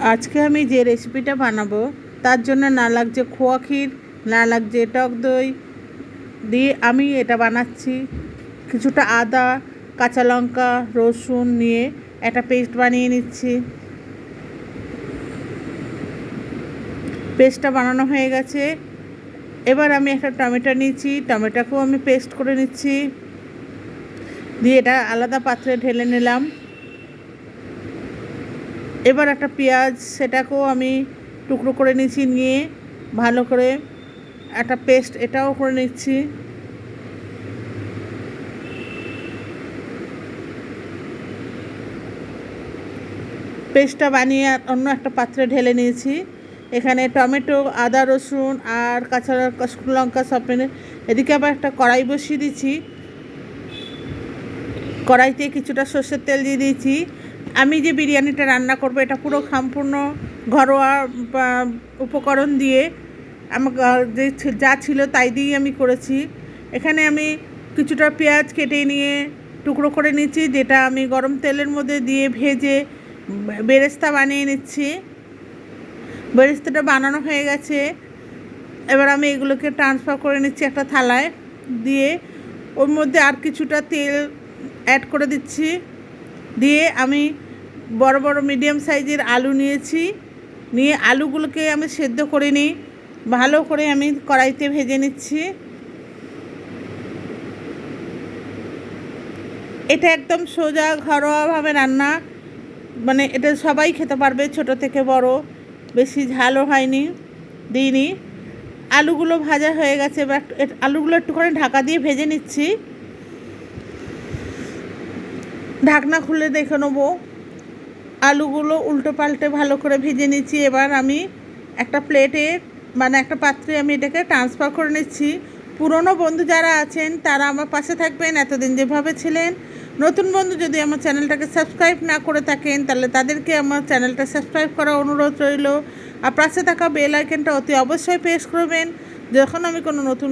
আজকে আমি যে রেসিপিটা বানাবো তার জন্য না লাগছে খোয়া ক্ষীর, না লাগছে টক দই দিয়ে আমি এটা বানাচ্ছি। কিছুটা আদা, কাঁচা লঙ্কা, রসুন নিয়ে একটা পেস্ট বানিয়ে নিচ্ছি। পেস্টটা বানানো হয়ে গেছে। এবার আমি একটা টমেটো নিয়েছি, টমেটোকেও আমি পেস্ট করে নিচ্ছি, দিয়ে এটা আলাদা পাত্রে ঢেলে নিলাম। এবার একটা পেঁয়াজ, সেটাকেও আমি টুকরো করে নিচ্ছি, নিয়ে ভালো করে একটা পেস্ট এটাও করে নিচ্ছি। পেস্টটা বানিয়ে অন্য একটা পাত্রে ঢেলে নিয়েছি। এখানে টমেটো, আদা, রসুন আর কাঁচা লঙ্কা সব মেনে এদিকে আবার একটা কড়াই বসিয়ে দিয়েছি। কড়াইতে কিছুটা সর্ষের তেল দিয়ে দিয়েছি। আমি যে বিরিয়ানিটা রান্না করব এটা পুরো সম্পূর্ণ ঘরোয়া উপকরণ দিয়ে আমার যে যা ছিল তাই দিয়েই আমি করেছি। এখানে আমি কিছুটা পেঁয়াজ কেটে নিয়ে টুকরো করে নিচ্ছি, যেটা আমি গরম তেলের মধ্যে দিয়ে ভেজে বেরেস্তা বানিয়ে নিচ্ছি। বেরেস্তাটা বানানো হয়ে গেছে। এবার আমি এগুলোকে ট্রান্সফার করে নিচ্ছি একটা থালায়, দিয়ে ওর মধ্যে আর কিছুটা তেল অ্যাড করে দিচ্ছি। দিয়ে আমি বড় বড় মিডিয়াম সাইজের আলু নিয়েছি, নিয়ে আলুগুলোকে আমি সেদ্ধ করে নিই, ভালো করে আমি কড়াইতে ভেজে নিচ্ছি। এটা একদম সোজা ঘরোয়াভাবে রান্না, মানে এটা সবাই খেতে পারবে, ছোট থেকে বড়। বেশি ঝালও হয়নি, দিইনি। আলুগুলো ভাজা হয়ে গেছে, এবার আলুগুলো একটুখানি ঢাকা দিয়ে ভেজে নিচ্ছি। ঢাকনা খুলে দেখে নেবো। আলুগুলো উল্টো পাল্টে ভালো করে ভেজে নিচ্ছি। এবার আমি একটা প্লেটে, মানে একটা পাত্রে আমি এটাকে ট্রান্সফার করে নিচ্ছি। পুরনো বন্ধু যারা আছেন তারা আমার পাশে থাকবেন এতদিন যেভাবে ছিলেন। নতুন বন্ধু যদি আমার চ্যানেলটাকে সাবস্ক্রাইব না করে থাকেন তাহলে তাদেরকে আমার চ্যানেলটা সাবস্ক্রাইব করার অনুরোধ রইল। আর পাশে থাকা বেল আইকনটা অতি অবশ্যই প্রেস করবেন, যখন আমি কোনো নতুন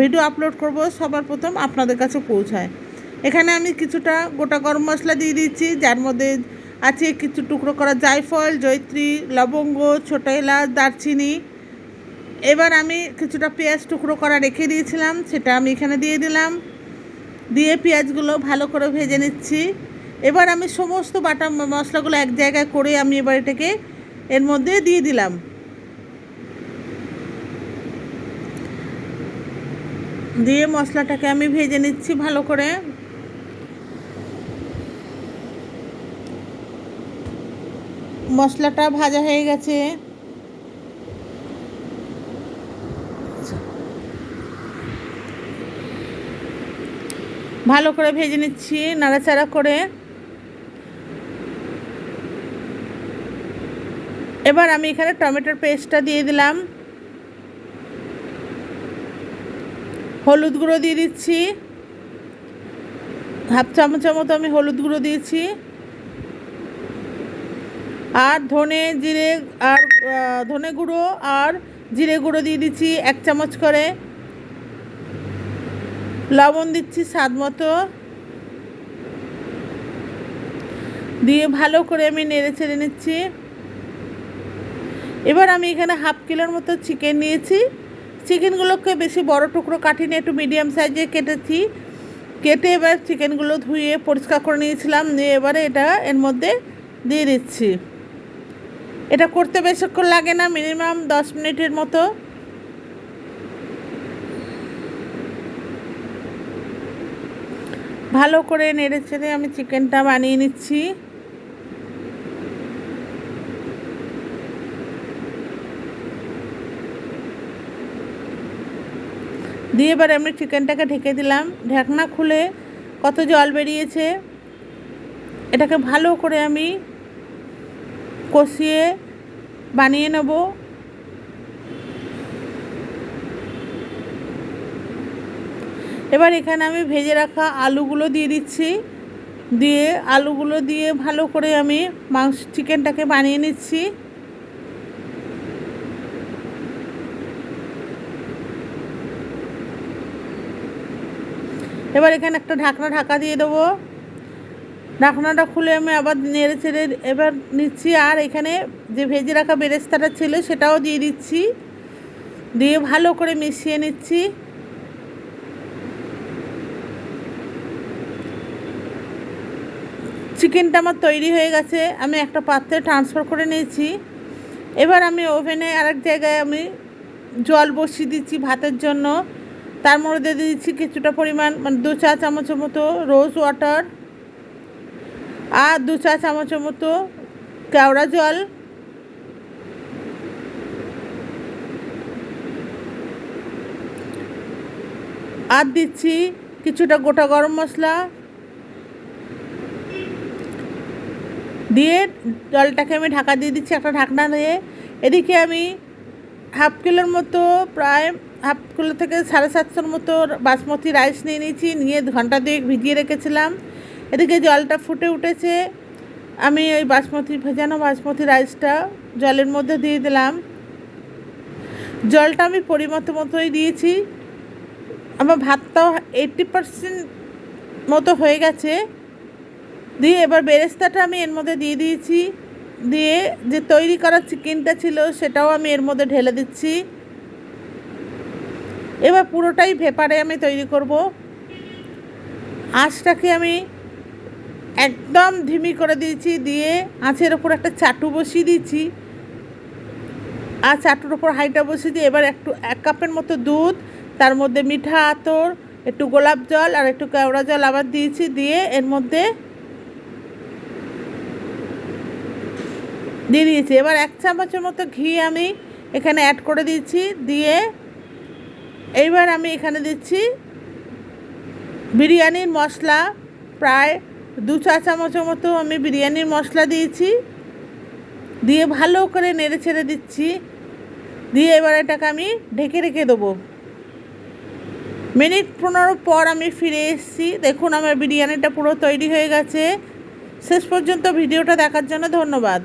ভিডিও আপলোড করব সবার প্রথম আপনাদের কাছে পৌঁছায়। এখানে আমি কিছুটা গোটা গরম মশলা দিয়ে দিচ্ছি, যার মধ্যে আছে কিছু টুকরো করা জায়ফল, জয়ত্রী, লবঙ্গ, ছোটো এলাচ, দারচিনি। এবার আমি কিছুটা পেঁয়াজ টুকরো করা রেখে দিয়েছিলাম, সেটা আমি এখানে দিয়ে দিলাম। দিয়ে পেঁয়াজগুলো ভালো করে ভেজে নিচ্ছি। এবার আমি সমস্ত বাটা মশলাগুলো এক জায়গায় করে আমি এবার এটাকে এর মধ্যে দিয়ে দিলাম। দিয়ে মশলাটাকে আমি ভেজে নিচ্ছি ভালো করে। মশলাটা ভাজা হয়ে গেছে। ভালো করে ভেজে নিচ্ছি নাড়াচাড়া করে। এবার আমি এখানে টমেটোর পেস্টটা দিয়ে দিলাম। হলুদ গুঁড়ো দিয়ে দিচ্ছি, হাফ চামচের মতো আমি হলুদ গুঁড়ো দিয়েছি। আর ধনে গুঁড়ো আর জিরে গুঁড়ো দিয়ে দিচ্ছি 1 চামচ করে। লবণ দিচ্ছি স্বাদ মতো, দিয়ে ভালো করে আমি নেড়ে চেড়ে নিচ্ছি। এবার আমি এখানে হাফ কিলোর মতো চিকেন নিয়েছি। চিকেনগুলোকে বেশি বড় টুকরো কাটিনি, একটু মিডিয়াম সাইজে কেটেছি। কেটে এবার চিকেনগুলো ধুয়ে পরিষ্কার করে নিয়েছিলাম, দিয়ে এবারে এটা এর মধ্যে দিয়ে দিচ্ছি। এটা করতে বেশিক্ষণ লাগে না, মিনিমাম 10 মিনিটের মতো। ভালো করে নেড়ে চেড়ে আমি চিকেনটা বানিয়ে নিচ্ছি। দিয়ে এবার আমি চিকেনটাকে ঢেকে দিলাম। ঢাকনা খুলে কত জল বেরিয়েছে, এটাকে ভালো করে আমি কষিয়ে বানিয়ে নেব। এবার এখানে আমি ভেজে রাখা আলুগুলো দিয়ে দিচ্ছি, দিয়ে আলুগুলো দিয়ে ভালো করে আমি চিকেনটাকে বানিয়ে নিচ্ছি। এবার এখানে একটা ঢাকা দিয়ে দেবো। ঢাকনাটা খুলে আমি আবার নেড়ে চেড়ে এবার নিচ্ছি, আর এখানে যে ভেজে রাখা বেরেস্তাটা ছিল সেটাও দিয়ে দিচ্ছি, দিয়ে ভালো করে মিশিয়ে নিচ্ছি। চিকেনটা আমার তৈরি হয়ে গেছে, আমি একটা পাত্রে ট্রান্সফার করে নিয়েছি। এবার আমি ওভেনে আরেক জায়গায় আমি জল বসিয়ে দিচ্ছি ভাতের জন্য। তার মধ্যে দিয়ে দিচ্ছি কিছুটা পরিমাণ, মানে 2 চা চামচের মতো রোজ ওয়াটার, আর 2 চা চামচের মতো কেওড়া জল, আর দিচ্ছি কিছুটা গোটা গরম মশলা, দিয়ে জলটাকে আমি ঢাকা দিয়ে দিচ্ছি একটা ঢাকনা দিয়ে। এদিকে আমি হাফ কিলোর মতো, প্রায় হাফ কিলো থেকে 750 মতো বাসমতি রাইস নিয়ে নিয়েছি, নিয়ে ঘন্টা 2 ভিজিয়ে রেখেছিলাম। এদিকে জলটা ফুটে উঠেছে, আমি ওই ভেজানো বাসমতি রাইসটা জলের মধ্যে দিয়ে দিলাম। জলটা আমি পরিমতো মতোই দিয়েছি, আমার ভাতটাও 80% মতো হয়ে গেছে। দিয়ে এবার বেরেস্তাটা আমি এর মধ্যে দিয়ে দিয়েছি, দিয়ে যে তৈরি করা চিকেনটা ছিল সেটাও আমি এর মধ্যে ঢেলে দিচ্ছি। এবার পুরোটাই ভেপারে আমি তৈরি করব। আঁচটাকে আমি একদম ধিমি করে দিয়েছি, দিয়ে আঁচের ওপর একটা চাটু বসিয়ে দিয়েছি, আর চাটুর ওপর হাঁড়িটা বসিয়ে দিয়ে এবার 1 কাপের মতো দুধ, তার মধ্যে মিঠা আতর, একটু গোলাপ জল আর একটু কেওড়া জল আবার দিয়েছি, দিয়ে এর মধ্যে দিয়ে দিয়েছি। এবার 1 চামচের মতো ঘি আমি এখানে অ্যাড করে দিয়েছি, দিয়ে এইবার আমি এখানে দিচ্ছি বিরিয়ানির মশলা, প্রায় 2 চা চামচের মতো আমি বিরিয়ানির মশলা দিয়েছি, দিয়ে ভালো করে নেড়ে ছেড়ে দিচ্ছি। দিয়ে এবার এটাকে আমি ঢেকে রেখে দেবো। মিনিট 15 পর আমি ফিরে এসেছি, দেখুন আমার বিরিয়ানিটা পুরো তৈরি হয়ে গেছে। শেষ পর্যন্ত ভিডিওটা দেখার জন্য ধন্যবাদ।